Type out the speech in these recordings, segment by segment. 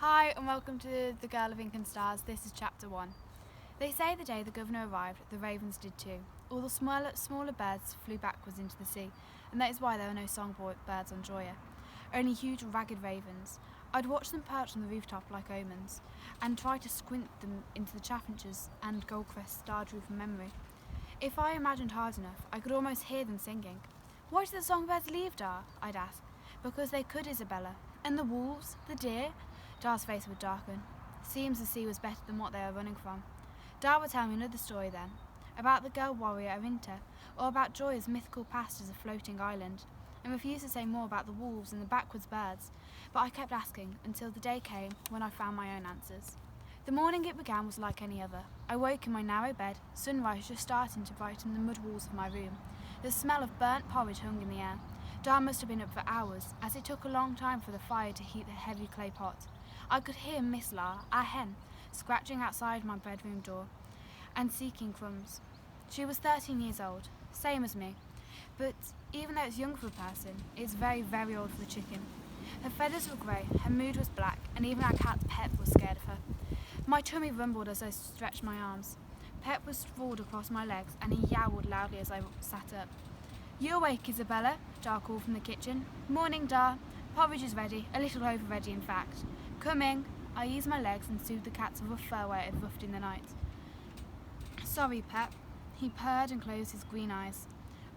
Hi and welcome to The Girl of Ink and Stars. This is chapter 1. They say the day the governor arrived, the ravens did too. All the smaller birds flew backwards into the sea, and that is why there were no songbirds on Joya. Only huge ragged ravens. I'd watch them perch on the rooftop like omens, and try to squint them into the chaffinches and goldcrests starred through from memory. If I imagined hard enough, I could almost hear them singing. Why did the songbirds leave, Dar? I'd ask. Because they could, Isabella. And the wolves, the deer? Dar's face would darken. Seems the sea was better than what they were running from. Dar would tell me another story then, about the girl warrior Arinta, or about Joya's mythical past as a floating island, and refused to say more about the wolves and the backwards birds, but I kept asking until the day came when I found my own answers. The morning it began was like any other. I woke in my narrow bed, sunrise just starting to brighten the mud walls of my room. The smell of burnt porridge hung in the air. Dar must have been up for hours, as it took a long time for the fire to heat the heavy clay pot. I could hear Miss La, our hen, scratching outside my bedroom door and seeking crumbs. She was 13 years old, same as me, but even though it's young for a person, it's very, very old for the chicken. Her feathers were grey, her mood was black, and even our cat Pep was scared of her. My tummy rumbled as I stretched my arms. Pep was sprawled across my legs, and he yowled loudly as I sat up. "You awake, Isabella?" Dar called from the kitchen. "Morning, Dar. Porridge is ready, a little over ready in fact." "Coming." I eased my legs and soothed the cat's rough fur where it had roughed in the night. "Sorry, Pep." He purred and closed his green eyes.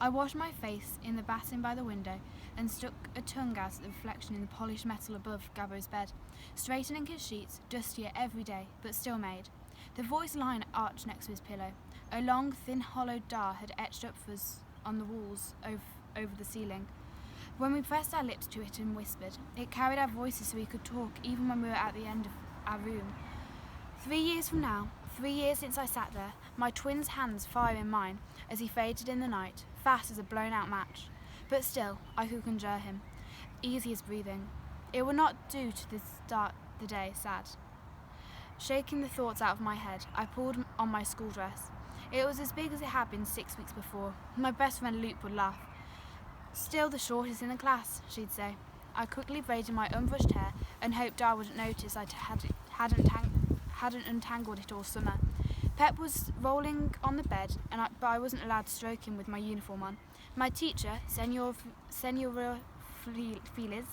I washed my face in the basin by the window and stuck a tongue out at the reflection in the polished metal above Gabbo's bed, straightening his sheets, dustier every day, but still made. The voice line arched next to his pillow. A long, thin, hollowed Dar had etched up for us on the walls over the ceiling. When we pressed our lips to it and whispered, it carried our voices so we could talk even when we were at the end of our room. 3 years from now, 3 years since I sat there, my twin's hands fire in mine as he faded in the night, fast as a blown-out match. But still, I could conjure him, easy as breathing. It would not do to start the day sad. Shaking the thoughts out of my head, I pulled on my school dress. It was as big as it had been 6 weeks before. My best friend Luke would laugh. "Still the shortest in the class," she'd say. I quickly braided my unbrushed hair and hoped Dar wouldn't notice I hadn't untangled it all summer. Pep was rolling on the bed, but I wasn't allowed to stroke him with my uniform on. My teacher, Senora Felix,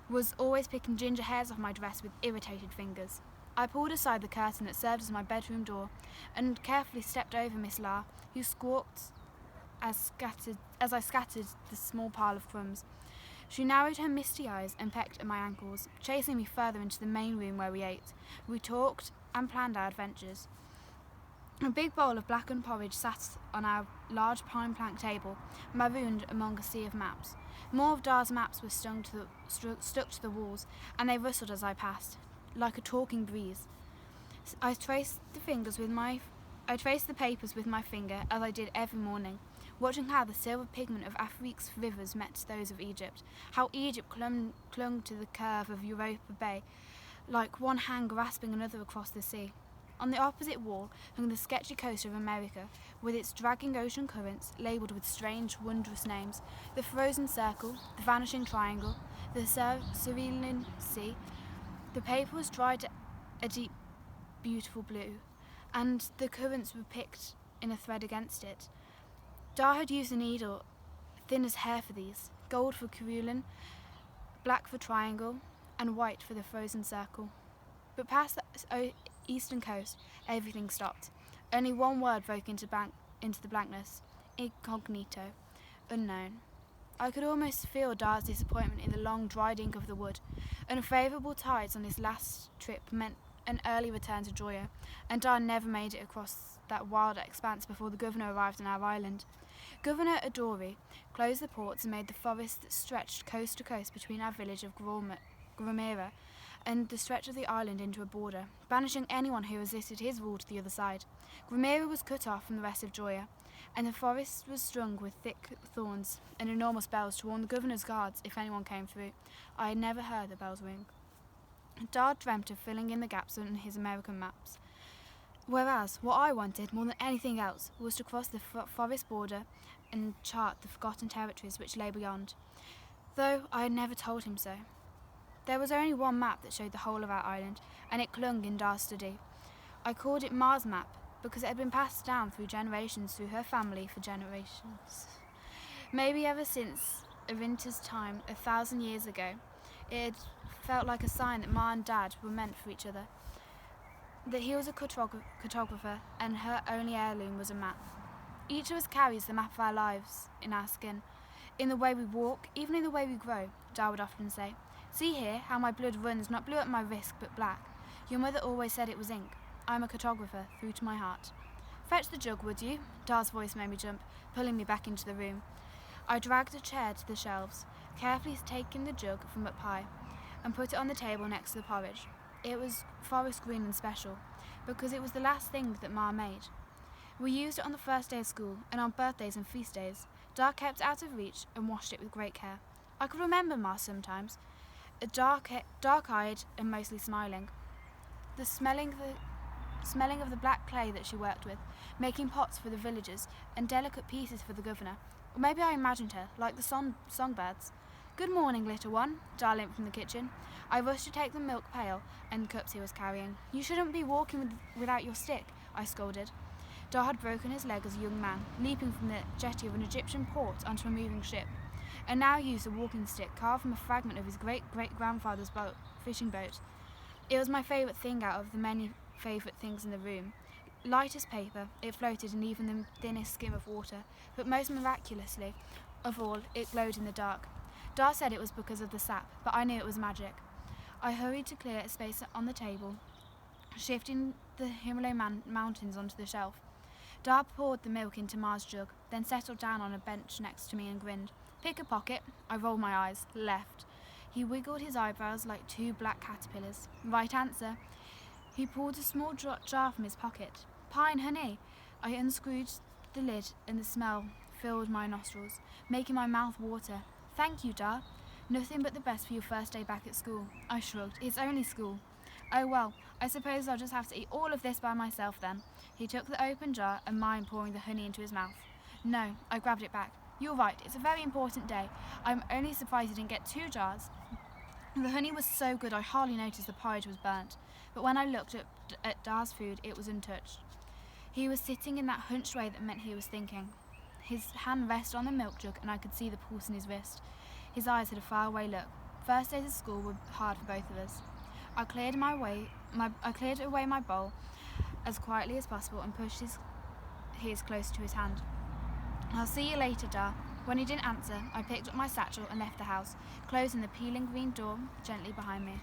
was always picking ginger hairs off my dress with irritated fingers. I pulled aside the curtain that served as my bedroom door and carefully stepped over Miss La, who squawked as I scattered the small pile of crumbs. She narrowed her misty eyes and pecked at my ankles, chasing me further into the main room where we ate. We talked and planned our adventures. A big bowl of blackened porridge sat on our large pine plank table, marooned among a sea of maps. More of Dar's maps were stuck to the walls, and they rustled as I passed, like a talking breeze. I traced the papers with my finger, as I did every morning, watching how the silver pigment of Afrique's rivers met those of Egypt, how Egypt clung to the curve of Europa Bay, like one hand grasping another across the sea. On the opposite wall hung the sketchy coast of America, with its dragging ocean currents labelled with strange, wondrous names: the frozen circle, the vanishing triangle, the cerulean sea. The paper was dried a deep, beautiful blue, and the currents were picked in a thread against it. Dar had used a needle thin as hair for these, gold for cerulean, black for triangle, and white for the frozen circle. But past the eastern coast, everything stopped. Only one word broke into the blankness: incognito, unknown. I could almost feel Dar's disappointment in the long, dried ink of the wood. Unfavourable tides on his last trip meant an early return to Joya, and Dar never made it across that wild expanse before the governor arrived on our island. Governor Adori closed the ports and made the forest that stretched coast to coast between our village of Gramera and the stretch of the island into a border, banishing anyone who resisted his rule to the other side. Gramera was cut off from the rest of Joya, and the forest was strung with thick thorns and enormous bells to warn the governor's guards if anyone came through. I had never heard the bells ring. Dar dreamt of filling in the gaps on his American maps, whereas what I wanted more than anything else was to cross the forest border and chart the forgotten territories which lay beyond, though I had never told him so. There was only one map that showed the whole of our island, and it clung in Dar's study. I called it Ma's map because it had been passed down through generations through her family for generations. Maybe ever since Arinta's time, 1,000 years ago, it had felt like a sign that Ma and Dad were meant for each other, that he was a cartographer and her only heirloom was a map. Each of us carries the map of our lives in our skin, in the way we walk, even in the way we grow, Dar would often say. See here how my blood runs, not blue at my wrist, but black. Your mother always said it was ink. I'm a cartographer, through to my heart. Fetch the jug, would you? Dar's voice made me jump, pulling me back into the room. I dragged a chair to the shelves, carefully taking the jug from up high, and put it on the table next to the porridge. It was forest green and special, because it was the last thing that Ma made. We used it on the first day of school, and on birthdays and feast days. Dar kept it out of reach and washed it with great care. I could remember Ma sometimes, dark-eyed and mostly smiling. The smelling of the black clay that she worked with, making pots for the villagers and delicate pieces for the governor. Or maybe I imagined her, like the songbirds. Good morning, little one, Dar limped from the kitchen. I rushed to take the milk pail and cups he was carrying. You shouldn't be walking without your stick, I scolded. Dar had broken his leg as a young man, leaping from the jetty of an Egyptian port onto a moving ship, and now used a walking stick carved from a fragment of his great-great-grandfather's fishing boat. It was my favourite thing out of the many favourite things in the room. Light as paper, it floated in even the thinnest skim of water, but most miraculously of all, it glowed in the dark. Dar said it was because of the sap, but I knew it was magic. I hurried to clear a space on the table, shifting the Himalayan mountains onto the shelf. Dar poured the milk into Ma's jug, then settled down on a bench next to me and grinned. Pick a pocket. I rolled my eyes. Left. He wiggled his eyebrows like two black caterpillars. Right answer. He pulled a small jar from his pocket. Pine honey. I unscrewed the lid and the smell filled my nostrils, making my mouth water. Thank you, Dar. Nothing but the best for your first day back at school. I shrugged. It's only school. Oh well, I suppose I'll just have to eat all of this by myself then. He took the open jar and mine pouring the honey into his mouth. No, I grabbed it back. You're right, it's a very important day. I'm only surprised you didn't get 2 jars. The honey was so good I hardly noticed the porridge was burnt, but when I looked at Dar's food, it was untouched. He was sitting in that hunched way that meant he was thinking. His hand rested on the milk jug and I could see the pulse in his wrist. His eyes had a faraway look. First days of school were hard for both of us. I cleared away my bowl as quietly as possible and pushed his close to his hand. I'll see you later, Dar. When he didn't answer, I picked up my satchel and left the house, closing the peeling green door gently behind me.